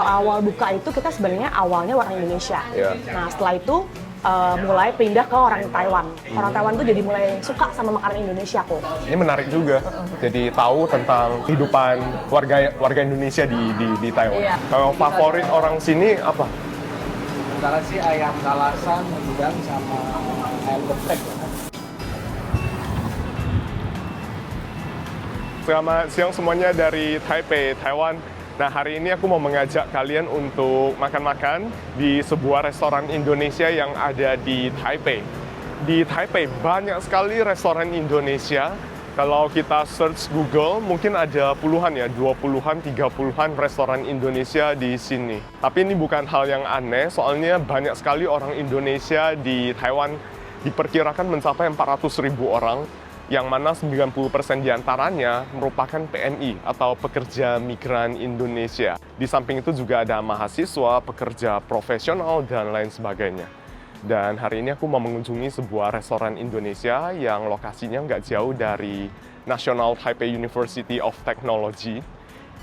awal-awal buka itu kita sebenarnya awalnya orang Indonesia. Yeah. Nah setelah itu mulai pindah ke orang Taiwan. Orang Taiwan tuh jadi mulai suka sama makanan Indonesia kok. Ini menarik juga. Jadi tahu tentang kehidupan warga Indonesia di Taiwan. Iya. Kalau favorit orang sini apa? Antara sih ayam kalasan, udang, sama ayam geprek. Selamat siang semuanya dari Taipei, Taiwan. Nah, hari ini aku mau mengajak kalian untuk makan-makan di sebuah restoran Indonesia yang ada di Taipei. Di Taipei banyak sekali restoran Indonesia. Kalau kita search Google, mungkin ada puluhan ya, 20-an, 30-an restoran Indonesia di sini. Tapi ini bukan hal yang aneh, soalnya banyak sekali orang Indonesia di Taiwan diperkirakan mencapai 400.000 orang. Yang mana 90% diantaranya merupakan PMI atau pekerja migran Indonesia. Di samping itu juga ada mahasiswa, pekerja profesional, dan lain sebagainya. Dan hari ini aku mau mengunjungi sebuah restoran Indonesia yang lokasinya nggak jauh dari National Taipei University of Technology.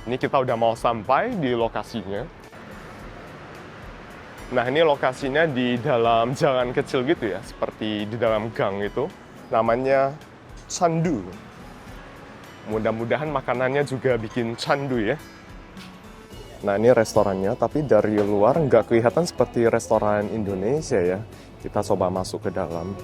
Ini kita udah mau sampai di lokasinya. Nah, ini lokasinya di dalam jalan kecil gitu ya, seperti di dalam gang itu. Namanya candu. Mudah-mudahan makanannya juga bikin candu ya. Nah, ini restorannya, tapi dari luar nggak kelihatan seperti restoran Indonesia ya. Kita coba masuk ke dalam.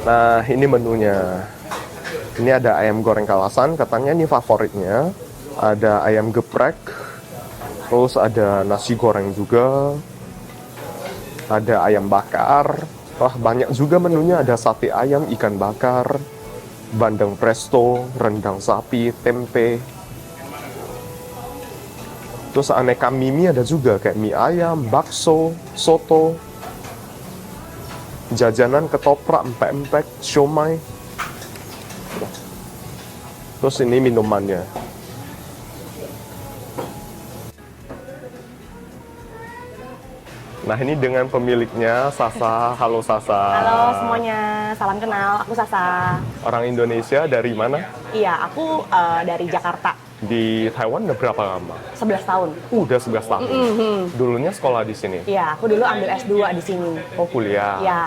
Nah, ini menunya. Ini ada ayam goreng kalasan, katanya ini favoritnya. Ada ayam geprek, terus ada nasi goreng juga. Ada ayam bakar. Wah, banyak juga menunya, ada sate ayam, ikan bakar, bandeng presto, rendang sapi, tempe. Terus aneka mie ada juga, kayak mie ayam, bakso, soto, jajanan ketoprak, empek-empek, siomay. Terus ini minumannya. Nah, ini dengan pemiliknya, Sasa. Halo Sasa. Halo semuanya, salam kenal. Aku Sasa. Orang Indonesia dari mana? Iya, aku dari Jakarta. Di Taiwan udah berapa lama? 11 tahun. Udah 11 tahun. Dulunya sekolah di sini? Iya, aku dulu ambil S2 di sini. Oh, kuliah. Iya.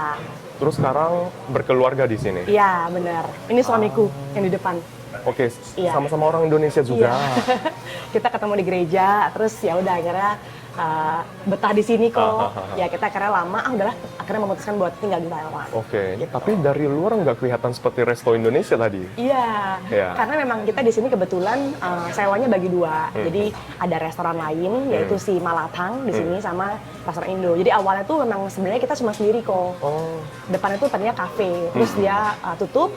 Terus sekarang berkeluarga di sini? Iya, benar. Ini suamiku yang di depan. Oke, Iya. sama-sama orang Indonesia juga. Iya. Kita ketemu di gereja, terus ya udah akhirnya betah di sini kok. Ya kita akhirnya lama, udahlah akhirnya memutuskan buat tinggal di Taiwan. Oke, tapi dari luar nggak kelihatan seperti resto Indonesia tadi. Iya, Iya. karena memang kita di sini kebetulan sewanya bagi dua. Jadi ada restoran lain, yaitu si Malatang di sini sama restoran Indo. Jadi awalnya tuh memang sebenarnya kita cuma sendiri kok. Oh, Depannya tuh tadinya kafe, terus dia tutup,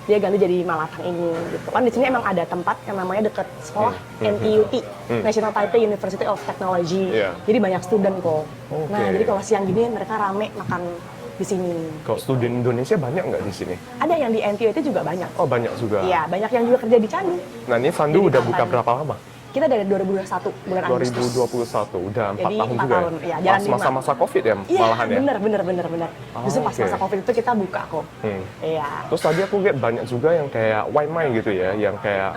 dia ganti jadi Malatang ini. Gitu. Kan di sini emang ada tempat yang namanya deket sekolah NTUT, National Taipei University of Technology. Iya. Jadi banyak student kok. Oke. Nah, jadi kalau siang gini mereka rame makan di sini. kalau student Indonesia banyak nggak di sini? Ada yang di NTUT juga banyak. Oh, banyak juga. Iya, banyak yang juga kerja di Candu. Nah, ini Sandu Jadi udah part buka time. berapa lama? Kita dari 2021 bulan Agustus. 2021, udah 4 Jadi, tahun 4 juga tahun, ya? iya, jalan Pas lima. masa-masa Covid ya, Iya, malahan ya? bener. Justru pas oke. masa Covid itu kita buka kok. Iya. Terus tadi aku lihat banyak juga yang kayak Waimai gitu ya, yang kayak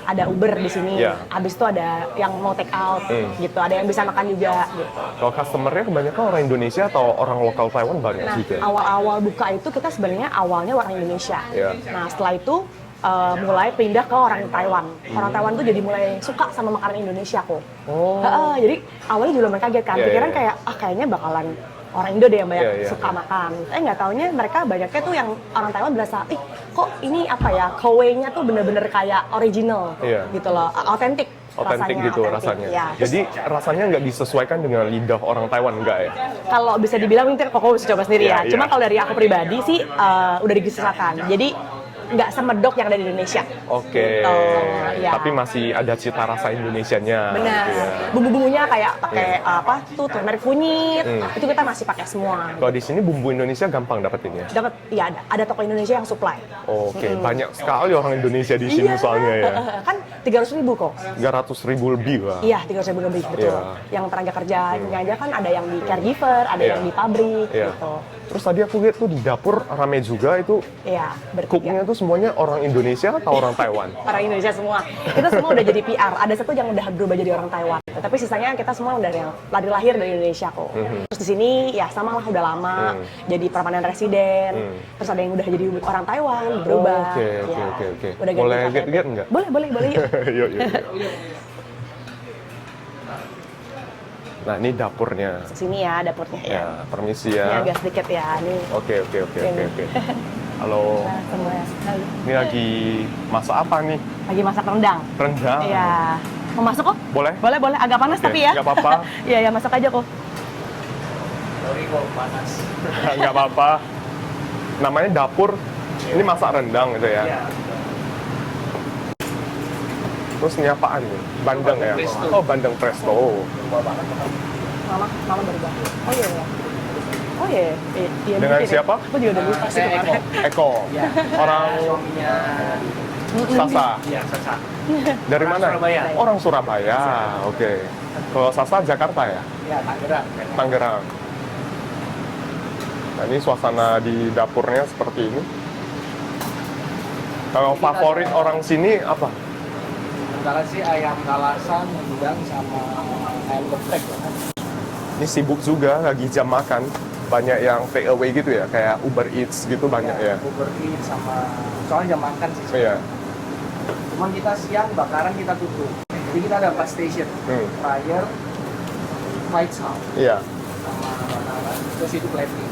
Ada Uber di sini. Iya. Habis itu ada yang mau take out gitu. Ada yang bisa makan juga gitu. kalau customer-nya kebanyakan orang Indonesia atau orang lokal Taiwan banyak Nah, juga. awal-awal buka itu kita sebenarnya awalnya orang Indonesia. Iya. Nah, setelah itu mulai pindah ke orang Taiwan. Orang Taiwan tuh jadi mulai suka sama makanan Indonesia kok. Oh. Jadi awalnya juga mereka kaget kan. Iya, Pikiran iya. kayak kayaknya bakalan orang Indo deh yang banyak Iya. suka makan. Nggak taunya mereka banyaknya tuh yang orang Taiwan berasa, kok ini apa ya, kowe-nya tuh bener-bener kayak original Iya. gitu loh, otentik Otentik rasanya. Ya. Jadi rasanya nggak disesuaikan dengan lidah orang Taiwan, nggak ya? Kalau bisa dibilang mungkin kok bisa coba sendiri Iya, ya. Cuma iya. kalau dari aku pribadi sih udah disesuaikan. Jadi nggak semedok yang ada di Indonesia. Oke. Gitu, ya. Tapi masih ada cita rasa Indonesianya. Benar. Gitu ya. Bumbu-bumbunya kayak pakai apa tuh turmeric kunyit, itu kita masih pakai semua. Kalau di sini bumbu Indonesia gampang dapetinnya. Dapat, ya ada toko Indonesia yang supply. Oke, banyak sekali orang Indonesia di sini soalnya ya. Kan 300.000 kok. 300.000 lebih lah. Iya, 300.000 lebih betul. Iya. Yang tenaga kerjanya aja kan ada yang di caregiver, ada Iya. yang di pabrik Iya. gitu. Terus tadi aku lihat tuh di dapur rame juga itu. Iya, Cooknya tuh semuanya orang Indonesia atau orang Taiwan? Orang Indonesia semua. Kita semua udah jadi PR. Ada satu yang udah berubah jadi orang Taiwan. Tapi sisanya kita semua udah yang lahir dari Indonesia kok. Terus di sini ya sama lah udah lama jadi permanent resident. Terus ada yang udah jadi orang Taiwan berubah. Oke. Ya, udah ganti Boleh KTP. lihat nggak? Boleh yuk. Yuk. Nah, ini dapurnya. Sini ya dapurnya ya. Ya, permisi Ini ya. agak sedikit ya nih. Oke. Ini. Halo. Nah, semuanya. Ini lagi masak apa nih? Lagi masak rendang. Rendang. Iya. Mau masuk kok? Boleh? Boleh. Agak panas Oke, tapi ya. nggak apa-apa. Iya, masuk aja kok. Sorry kok panas. Nggak apa-apa. Namanya dapur. Ini masak rendang gitu ya. Iya. Terus ini apaan nih? Bandeng ya? Presto. Oh, bandeng presto. Mama baru bangun. Oh iya. Oh iya. Iya. Dengan mungkin ya. siapa? Aku juga udah lupa sih Saya kemarin. Eko. Iya. Orang Suaminya. Sasa. Iya, Sasa. Dari Orang mana? Surabaya. Orang Surabaya. Oke. Kalau Sasa Jakarta ya? Iya, Tangerang. Tangerang. Nah, ini suasana di dapurnya seperti ini. Kalau favorit orang sini apa? Antara sih ayam kalasan, udang sama ayam geprek. Ini sibuk juga, lagi jam makan. Banyak yang take away gitu ya, kayak Uber Eats gitu banyak ya. Uber Eats sama soalnya jam makan sih. Iya. Cuman kita siang bakaran kita tutup. Jadi kita ada 4 station. Fryer, fried sauce, Iya. sama bakaran. Terus itu plating.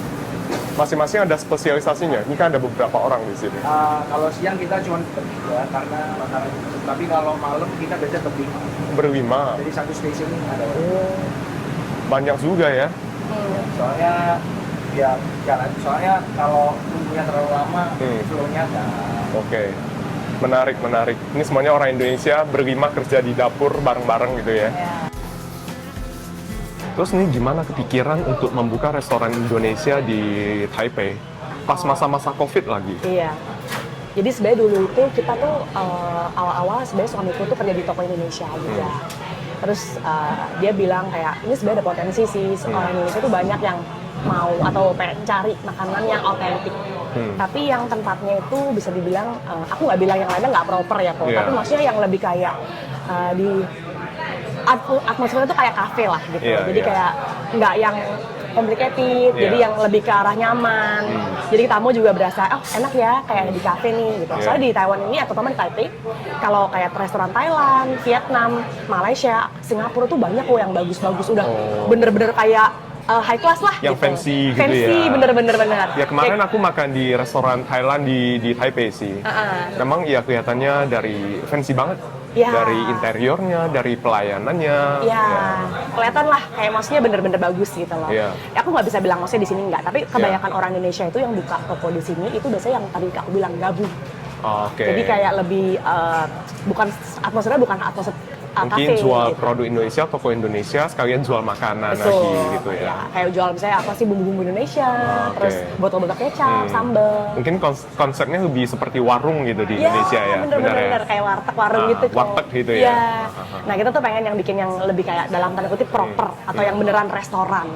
Masing-masing ada spesialisasinya. Ini kan ada beberapa orang di sini. Kalau siang kita cuma bertiga karena bakaran tutup. Tapi kalau malam kita biasanya berlima. Berlima. Jadi satu station ada. Banyak juga ya. Soalnya ya jalan. Soalnya kalau tunggunya terlalu lama, flow-nya nggak. Oke. Menarik. Ini semuanya orang Indonesia berlima kerja di dapur bareng-bareng gitu ya. Iya. Terus ini gimana kepikiran untuk membuka restoran Indonesia di Taipei? Pas masa-masa COVID lagi. Iya. Jadi sebenarnya dulu itu kita tuh awal-awal sebenarnya suamiku tuh kerja di toko Indonesia juga. Terus dia bilang kayak ini sebenarnya ada potensi sih orang Indonesia tuh banyak yang mau atau pengen cari makanan yang otentik. Tapi yang tempatnya itu bisa dibilang aku nggak bilang yang lainnya nggak proper ya kok. Iya. Tapi maksudnya yang lebih kayak di atmosfernya tuh kayak kafe lah gitu. Jadi kayak nggak yang complicated, jadi yang lebih ke arah nyaman. Jadi tamu juga berasa, oh enak ya, kayak di kafe nih gitu. Soalnya di Taiwan ini, atau terutama di Taipei, kalau kayak restoran Thailand, Vietnam, Malaysia, Singapura tuh banyak kok yang bagus-bagus, udah bener-bener kayak high class lah Yang gitu. fancy gitu Fancy, ya. bener-bener. Ya kemarin aku makan di restoran Thailand di Taipei sih. Memang ya kelihatannya dari fancy banget. Ya. Dari interiornya, dari pelayanannya. Ya, kelihatan lah kayak maksudnya bener-bener bagus gitu loh. Iya. Ya, aku nggak bisa bilang maksudnya di sini nggak, tapi kebanyakan orang Indonesia itu yang buka toko di sini itu biasanya yang tadi aku bilang gabung. Oke. Jadi kayak lebih bukan atmosfernya bukan atmosfer Mungkin kafe jual gitu. produk Indonesia, toko Indonesia, sekalian jual makanan Betul. lagi gitu ya. Kayak jual misalnya apa sih bumbu-bumbu Indonesia, terus botol-botol kecap, sambal. Mungkin konsepnya lebih seperti warung gitu di Indonesia ya. Bener-bener kayak warteg warung gitu kok. warteg gitu ya. Iya. Nah kita tuh pengen yang bikin yang lebih kayak dalam tanda kutip proper atau yang beneran restoran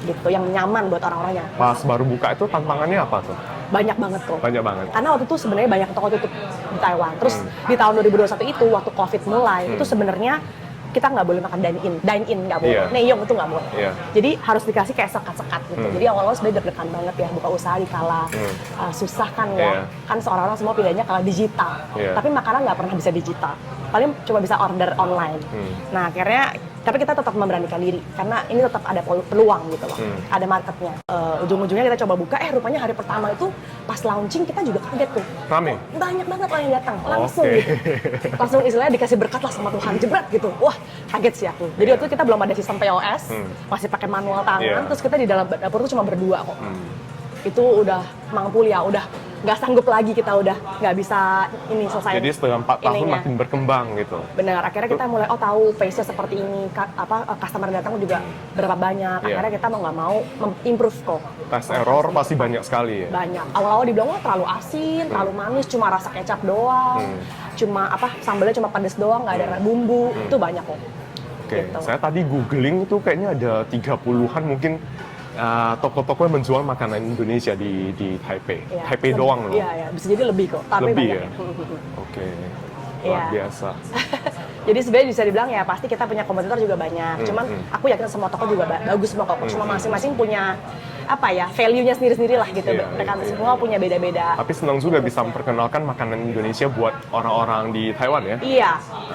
gitu, yang nyaman buat orang-orang yang Pas baru buka itu tantangannya apa tuh? banyak banget kok. Banyak banget. Karena waktu itu sebenarnya banyak toko tutup di Taiwan. Terus di tahun 2021 itu waktu COVID mulai, itu sebenarnya kita nggak boleh makan dine in nggak boleh. Iya. Neiyong itu nggak boleh. Iya. Jadi harus dikasih kayak sekat-sekat gitu. Jadi awal-awal sebenarnya deg-degan banget ya buka usaha di kala susah kan ya. Iya. Kan seorang-orang semua pilihannya kala digital. Iya. Tapi makanan nggak pernah bisa digital. Paling cuma bisa order online. Nah akhirnya tapi kita tetap memberanikan diri karena ini tetap ada peluang gitu loh. Ada marketnya. Ujung-ujungnya kita coba buka, rupanya hari pertama itu pas launching kita juga kaget tuh. Rame? Banyak banget orang yang datang, langsung Oke. gitu. Langsung istilahnya dikasih berkat lah sama Tuhan, jebret gitu. Wah, kaget sih aku. Jadi waktu itu kita belum ada sistem POS, masih pakai manual tangan, Iya. terus kita di dalam dapur tuh cuma berdua kok. Itu udah mangpul ya, udah nggak sanggup lagi, kita udah nggak bisa ini selesai. Jadi setelah 4 tahun ininya. makin berkembang gitu. Benar, akhirnya kita mulai tahu pace-nya seperti ini, customer datang juga berapa banyak. Iya. Akhirnya kita mau nggak mau improve kok. Tes error pasti banyak sekali ya. Banyak. Awal-awal dibilang wah terlalu asin, terlalu manis, cuma rasa kecap doang, cuma sambalnya cuma pedes doang, nggak ada bumbu. Itu banyak kok. Oke, Gitu. saya tadi googling itu kayaknya ada 30-an mungkin toko-toko yang menjual makanan Indonesia di Taipei. Iya, Taipei doang loh. Iya, iya, bisa jadi lebih kok, tapi Lebih banyak. ya? Oke, Iya. luar biasa. Jadi sebenarnya bisa dibilang ya pasti kita punya kompetitor juga banyak. Cuman aku yakin semua toko juga bagus semua kok. Cuma masing-masing punya apa ya, value-nya sendiri-sendiri lah gitu. Iya, Mereka iya. semua punya beda-beda. Tapi senang juga bisa memperkenalkan makanan Indonesia buat orang-orang di Taiwan ya. Iya,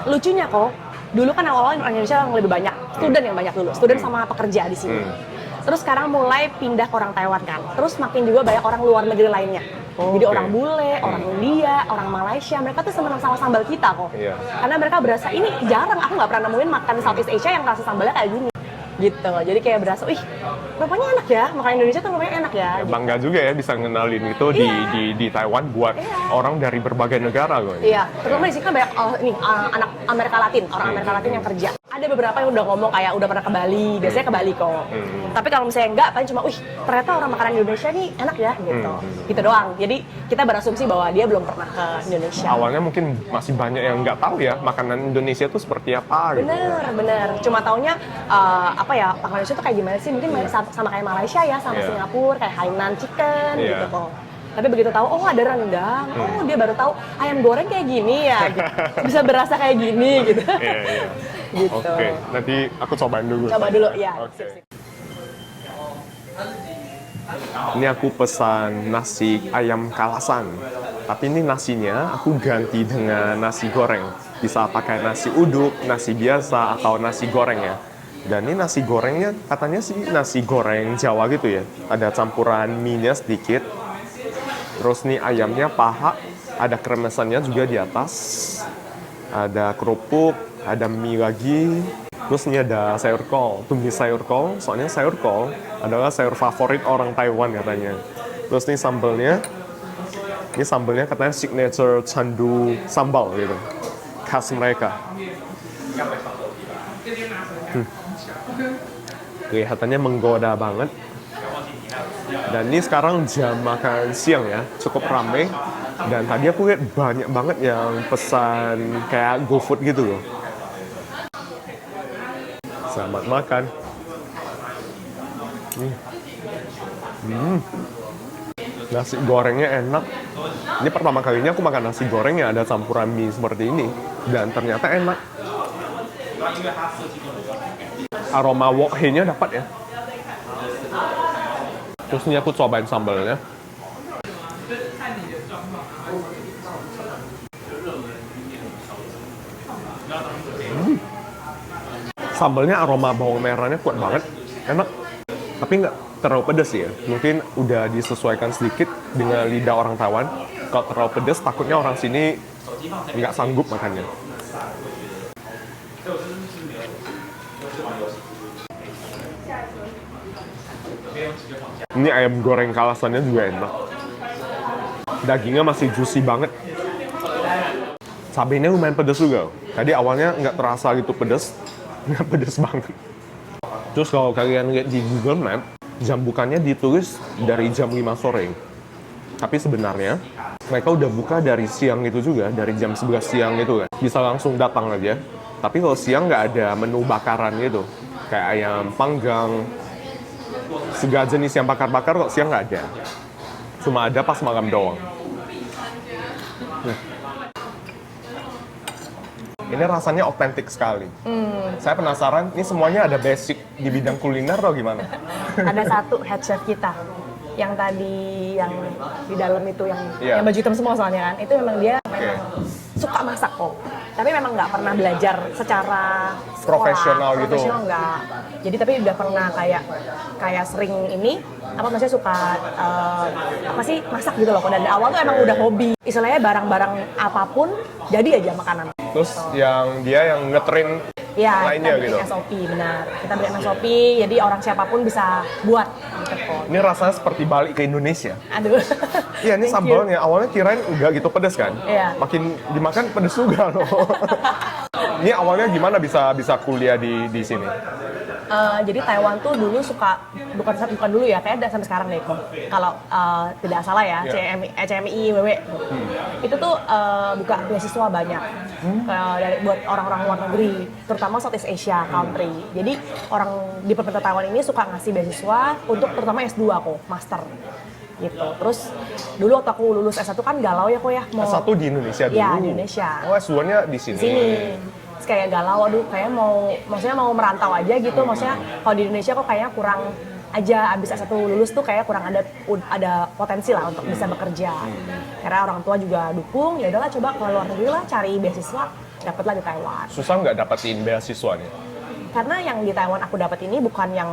lucunya kok. Dulu kan awal-awal orang Indonesia yang lebih banyak, student yang banyak dulu, student sama pekerja di sini. Terus sekarang mulai pindah ke orang Taiwan kan. Terus makin juga banyak orang luar negeri lainnya. Jadi Oke. orang bule, orang India, orang Malaysia, mereka tuh seneng sama sambal kita kok. Iya. Karena mereka berasa, ini jarang, aku nggak pernah nemuin makan Southeast Asia yang rasa sambalnya kayak gini. Gitu, jadi kayak berasa, ih, rupanya enak ya, makanan Indonesia tuh rupanya enak ya. Ya, gitu. bangga juga ya bisa ngenalin itu di Taiwan buat orang dari berbagai negara loh. Iya, terutama di sini kan banyak anak Amerika Latin, orang Amerika Latin yang kerja. Ada beberapa yang udah ngomong kayak udah pernah ke Bali, biasanya ke Bali kok. Tapi kalau misalnya enggak, paling cuma, wih, ternyata orang makanan Indonesia nih enak ya, gitu. Gitu doang. Jadi kita berasumsi bahwa dia belum pernah ke Indonesia. Awalnya mungkin masih banyak yang nggak tahu ya makanan Indonesia itu seperti apa gitu. Bener. Cuma taunya apa ya, makanan Indonesia tuh kayak gimana sih? Mungkin sama kayak Malaysia ya, sama Iya. Singapura, kayak Hainan chicken Iya. gitu kok. Tapi begitu tahu, oh ada rendang, oh dia baru tahu ayam goreng kayak gini ya, gitu. Bisa berasa kayak gini gitu. Iya. Gitu. Oke, nanti aku cobain dulu. Coba dulu ya. Oke. Sip. Ini aku pesan nasi ayam kalasan. Tapi ini nasinya aku ganti dengan nasi goreng. Bisa pakai nasi uduk, nasi biasa, atau nasi goreng ya. Dan ini nasi gorengnya katanya sih nasi goreng Jawa gitu ya. Ada campuran mie-nya sedikit. Terus nih ayamnya paha, ada kremesannya juga di atas. Ada kerupuk, ada mie lagi. Terus ini ada sayur kol, tumis sayur kol. Soalnya sayur kol adalah sayur favorit orang Taiwan katanya. Terus ini sambelnya katanya signature candu sambal gitu, khas mereka. Kelihatannya menggoda banget. Dan ini sekarang jam makan siang ya, cukup rame. Dan tadi aku lihat banyak banget yang pesan kayak GoFood gitu loh. Selamat makan. Nasi gorengnya enak. Ini pertama kalinya aku makan nasi goreng yang ada campuran mie seperti ini. Dan ternyata enak. Aroma wok hei-nya dapat ya. Terus ini aku cobain sambalnya. Sambalnya aroma bawang merahnya kuat banget, enak. Tapi nggak terlalu pedas ya. Mungkin udah disesuaikan sedikit dengan lidah orang Taiwan. Kalau terlalu pedas, takutnya orang sini nggak sanggup makannya. Ini ayam goreng kalasannya juga enak. Dagingnya masih juicy banget. Cabenya lumayan pedas juga. Tadi awalnya nggak terasa gitu pedas, nggak pedas banget. Terus kalau kalian lihat di Google Map, jam bukanya ditulis dari jam 5 sore. Tapi sebenarnya mereka udah buka dari siang itu juga, dari jam 11 siang gitu kan. Bisa langsung datang aja. Tapi kalau siang nggak ada menu bakaran gitu. Kayak ayam panggang, segala jenis yang bakar-bakar kok siang nggak ada. Cuma ada pas malam doang. Ini rasanya otentik sekali. Saya penasaran, ini semuanya ada basic di bidang kuliner atau gimana? Ada satu head chef kita yang tadi yang di dalam itu yang Iya. yang baju hitam semua soalnya kan, itu memang dia memang suka masak kok, tapi memang nggak pernah belajar secara sekolah, Profesional gitu. profesional nggak. Jadi tapi udah pernah kayak sering ini apa maksudnya suka apa sih masak gitu loh. Dan dari awal tuh emang udah hobi, istilahnya barang-barang apapun jadi aja makanan. Terus yang dia yang ngetrain Ya, lainnya kita bikin gitu. SOP, benar. Kita bikin SOP, jadi orang siapapun bisa buat gitu kok. Ini rasanya seperti balik ke Indonesia. Aduh. Iya, ini Thank sambalnya awalnya kirain enggak gitu pedas kan? Iya. Makin dimakan pedas juga loh. Ini awalnya gimana bisa kuliah di sini? Jadi Taiwan tuh dulu suka bukan dulu ya, kayak sampai sekarang deh kok. Kalau tidak salah ya, Iya. CMI, WW. Itu tuh buka beasiswa banyak buat orang-orang luar negeri, terutama Southeast Asia country. Jadi orang di pemerintah Taiwan ini suka ngasih beasiswa untuk terutama S2 kok, master gitu. Terus dulu waktu aku lulus S1 kan galau ya kok ya mau S1 di Indonesia dulu? Ya, di Indonesia. Oh, S2-nya di sini? Sini. Terus kayak galau, aduh kayak maksudnya mau merantau aja gitu. Maksudnya kalau di Indonesia kok kayaknya kurang aja, abis S1 lulus tuh kayak kurang ada potensi lah untuk bisa bekerja. Karena orang tua juga dukung, ya udahlah coba ke luar negeri lah cari beasiswa, dapatlah di Taiwan. Susah nggak dapetin beasiswanya? Karena yang di Taiwan aku dapat ini bukan yang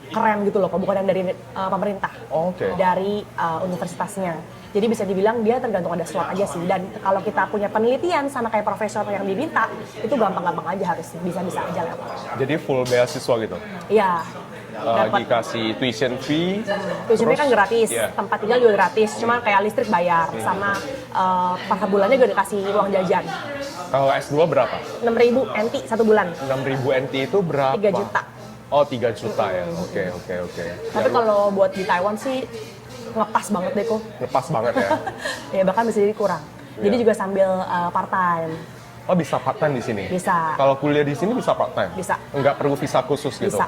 keren gitu loh, bukan yang dari pemerintah, Oke. dari universitasnya. Jadi bisa dibilang dia tergantung ada slot aja sih. Dan kalau kita punya penelitian sama kayak profesor yang diminta, itu gampang-gampang aja harus bisa aja lewat. Jadi full beasiswa gitu? Iya. Dapat Dikasih tuition fee? tuition fee kan gratis, Iya. tempat tinggal juga gratis, cuma kayak listrik bayar, sama per bulannya juga dikasih uang jajan. Kalau S2 berapa? 6.000 NT satu bulan. 6.000 NT itu berapa? 3 juta. Oh, 3 juta ya? Oke. Tapi kalau buat di Taiwan sih ngepas banget deh kok. Ngepas banget ya? Ya bahkan bisa jadi kurang. Jadi Iya. juga sambil part time. Oh, bisa part time di sini? Bisa. Kalau kuliah di sini bisa part time? Bisa. Nggak perlu visa khusus gitu? Bisa.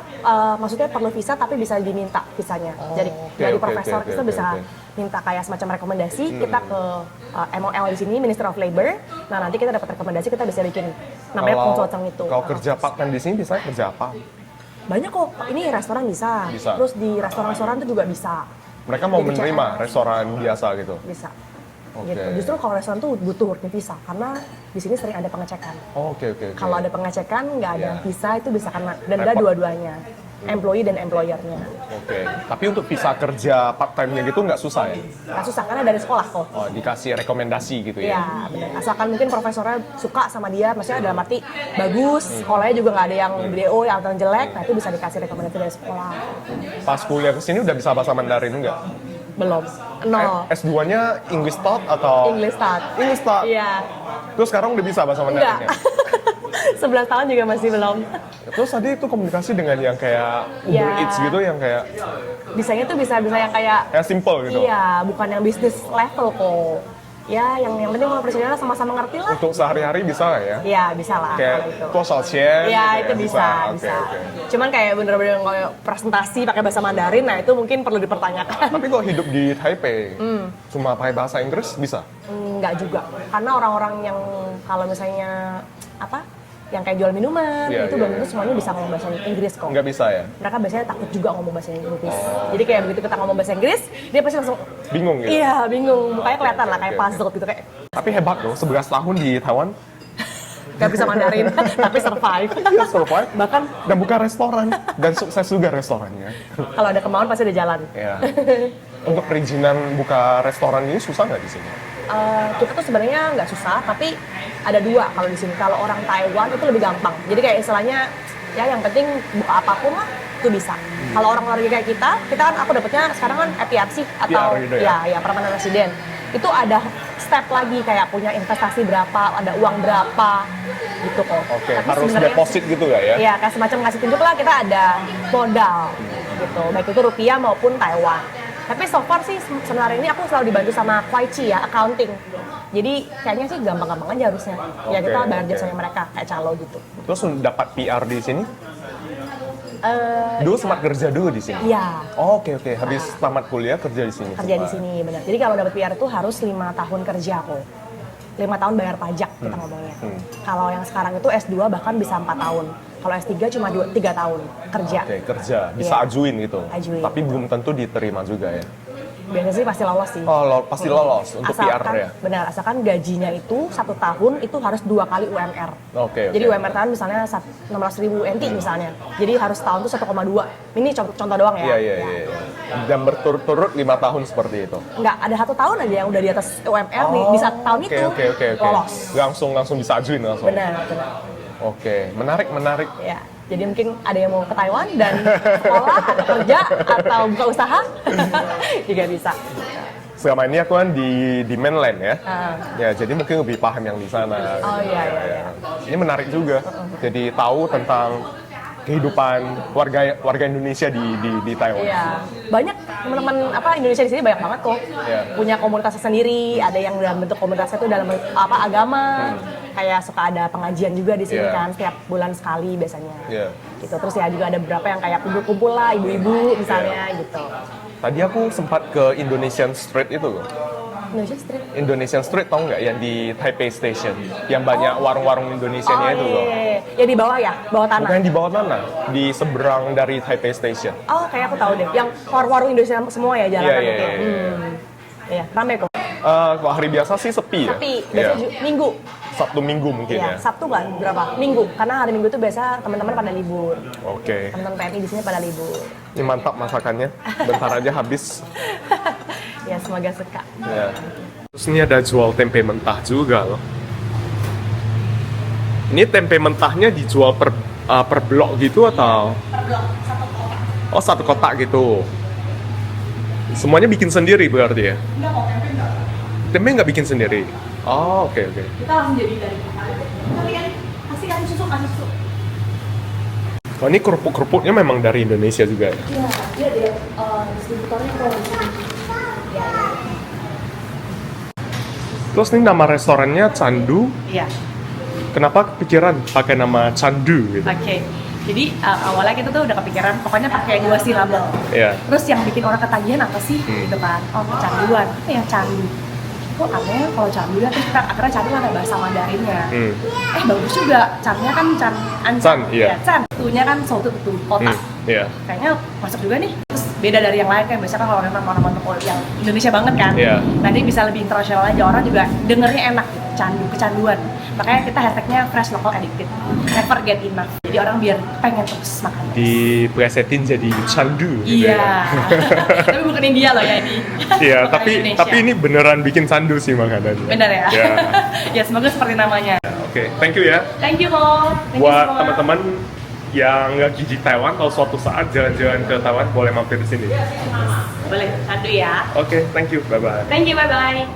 Maksudnya perlu visa tapi bisa diminta visanya. Jadi oke, dari oke, profesor oke, kita oke, bisa oke. minta kayak semacam rekomendasi, kita ke MOL di sini, Ministry of Labor. Nah, nanti kita dapat rekomendasi, kita bisa bikin namanya konsultan itu. Kalau kerja part time di sini bisa kerja apa? Banyak kok. Ini restoran bisa. Bisa. Terus di restoran-restoran itu juga bisa. Mereka mau Jadi menerima CR. restoran biasa gitu? Bisa. Oke. Gitu. Justru kalau restoran tuh butuh working visa karena di sini sering ada pengecekan. Oh, oke. Kalau ada pengecekan nggak ada Iya. visa itu bisa kena denda Repot. dua-duanya, employee dan employer-nya. Oke. Tapi untuk visa kerja part time-nya gitu nggak susah ya? Nggak susah karena dari sekolah kok. Oh, dikasih rekomendasi gitu ya? Iya, benar. Asalkan mungkin profesornya suka sama dia, maksudnya dalam arti bagus, sekolahnya juga nggak ada yang BDO yang jelek, nah itu bisa dikasih rekomendasi dari sekolah. Pas kuliah ke sini udah bisa bahasa Mandarin nggak? Belum, nol. S2-nya English Start atau? English start. English Start? Iya, Terus sekarang udah bisa bahasa enggak. Mandarinnya? 11 tahun juga masih belum. Terus tadi itu komunikasi dengan yang kayak Uber Ya. Eats gitu, yang kayak Bisanya tuh bisa yang kayak simple gitu? iya, bukan yang bisnis level kok. Ya, yang penting mau percaya sama-sama ngerti lah. Untuk sehari-hari bisa nggak ya? Iya, bisa lah Kayak kalau itu. total share Iya, gitu itu ya? bisa. Oke. Cuman kayak bener-bener kayak presentasi pakai bahasa Mandarin, nah itu mungkin perlu dipertanyakan. Tapi kalau hidup di Taipei, cuma pakai bahasa Inggris bisa? Enggak juga. Karena orang-orang yang kalau misalnya yang kayak jual minuman, Iya, itu iya, belum tentu semuanya bisa ngomong bahasa Inggris kok. Nggak bisa ya? Mereka biasanya takut juga ngomong bahasa Inggris. Jadi kayak begitu kita ngomong bahasa Inggris, dia pasti langsung Bingung gitu? iya, bingung. Mukanya kelihatan lah kayak Oke, oke. puzzle gitu kayak Tapi hebat loh, 11 tahun di Taiwan, nggak bisa Mandarin, tapi survive. dia survive, Bahkan dan buka restoran, dan sukses juga restorannya. kalau ada kemauan pasti ada jalan. Ya. Untuk perizinan buka restoran ini susah nggak di sini? Kita tuh sebenarnya nggak susah, tapi ada dua kalau di sini. Kalau orang Taiwan itu lebih gampang. Jadi kayak istilahnya ya yang penting buka apapun lah itu bisa. Kalau orang luar negeri kayak kita kan aku dapetnya sekarang kan PRC atau PR gitu ya? ya permanent resident. Itu ada step lagi kayak punya investasi berapa, ada uang berapa gitu kok. Oke, Tapi harus sebenarnya- deposit gitu nggak ya? Iya, kayak semacam ngasih tunjuk lah kita ada modal gitu, baik itu rupiah maupun Taiwan. Tapi so far sih sebenarnya ini aku selalu dibantu sama Kwaichi ya, accounting. Jadi kayaknya sih gampang-gampang aja harusnya. Ya Oke, kita bayar oke. jasanya mereka kayak calo gitu. Terus dapat PR di sini? Eh, Dulu sempat kerja dulu di sini? iya, Oh, oke. Habis tamat kuliah kerja di sini? kerja di sempat. sini benar. Jadi kalau dapat PR itu harus 5 tahun kerja kok. 5 tahun bayar pajak kita ngomongnya. Kalau yang sekarang itu S2 bahkan bisa 4 tahun. Kalau S3 cuma 3 tahun kerja. Oke, kerja. Bisa Iya. ajuin gitu? Ajuin. Tapi belum tentu diterima juga ya? Biasanya sih pasti lolos sih. Oh, pasti lolos untuk PR ya? Benar, asalkan gajinya itu 1 tahun itu harus 2 kali UMR. Oke. Jadi UMR tahun misalnya 16.000 NT misalnya. Jadi harus tahun tuh 1,2. Ini contoh doang ya. Iya. Dan berturut-turut 5 tahun seperti itu? Enggak, ada 1 tahun aja yang udah di atas UMR di 1 tahun itu Oke. lolos. Langsung bisa ajuin langsung? Benar. Oke, menarik. Ya, jadi mungkin ada yang mau ke Taiwan dan sekolah, atau kerja, atau buka usaha, juga bisa. Selama ini aku kan di mainland ya. Ah. Ya, jadi mungkin lebih paham yang di sana. Oh iya. Ini menarik juga. Jadi tahu tentang kehidupan warga Indonesia di Taiwan. Iya, banyak teman-teman Indonesia di sini banyak banget kok. Iya. Punya komunitasnya sendiri, ada yang dalam bentuk komunitasnya itu dalam agama. Kayak suka ada pengajian juga di sini Iya. kan, setiap bulan sekali biasanya. Iya. Gitu. Terus ya juga ada beberapa yang kayak kumpul-kumpul lah, ibu-ibu misalnya gitu. Tadi aku sempat ke Indonesian Street itu loh. Indonesia Street. Indonesian Street tau nggak yang di Taipei Station? Yang banyak warung-warung Indonesianya itu loh. Iya. Ya di bawah ya, bawah tanah. Bukan di bawah tanah, di seberang dari Taipei Station. Oh, kayak aku tahu deh. Yang warung-warung Indonesia semua ya jalanan Iya, itu. iya. Iya, rame kok. Kalau hari biasa sih sepi ya. Tapi Iya. biasanya Minggu. Sabtu Minggu mungkin Iya, ya. Sabtu kan berapa? Minggu. Karena hari Minggu tuh biasa teman-teman pada libur. Oke. Teman-teman PNI di sini pada libur. Ini mantap masakannya. Bentar aja habis. Ya, semoga suka. Ya. Terus ini ada jual tempe mentah juga loh. Ini tempe mentahnya dijual per blok gitu atau? Per blok, satu kotak. Oh, satu kotak gitu. Semuanya bikin sendiri berarti ya? Enggak kok, tempe enggak. Tempe nggak bikin sendiri? Oh, oke. Kita langsung jadi dari Tapi kan, kasih susu. Oh, ini kerupuk-kerupuknya memang dari Indonesia juga ya? Iya, dia distributornya kok di sini. Iya. Terus ini nama restorannya Candu. Iya. Kenapa kepikiran pakai nama Candu gitu? Oke. Jadi awalnya kita tuh udah kepikiran pokoknya pakai 2 silabel. Iya. Terus yang bikin orang ketagihan apa sih? Gitu kan. Oh, kecanduan. Apa yang candu? Kok aneh kalau candu ya, terus kita akhirnya candu ada bahasa Mandarinnya. Bagus juga. Cannya kan can ancan. Can, iya. Ya, can. Tunya kan suatu tuh kotak. Iya. Kayaknya masuk juga nih. Terus beda dari yang lain kan biasanya kan kalau memang orang toko yang Indonesia banget kan. Iya. Nanti bisa lebih internasional aja, orang juga dengernya enak gitu. Candu, kecanduan. Makanya kita hashtagnya fresh local addicted. Never get enough. Jadi orang biar pengen terus makan. Diplesetin jadi Candu gitu Iya. ya. Tapi bukan India loh ya ini. Iya, Bukan tapi Indonesia. ini beneran bikin candu sih makanannya. Bener ya? Ya. Ya semoga seperti namanya. Oke, thank you ya. Thank you Ko. Thank you Buat semua. teman-teman yang lagi di Taiwan, kalau suatu saat jalan-jalan ke Taiwan boleh mampir di sini. Boleh, candu ya. Oke, thank you. Bye bye. Thank you, bye bye.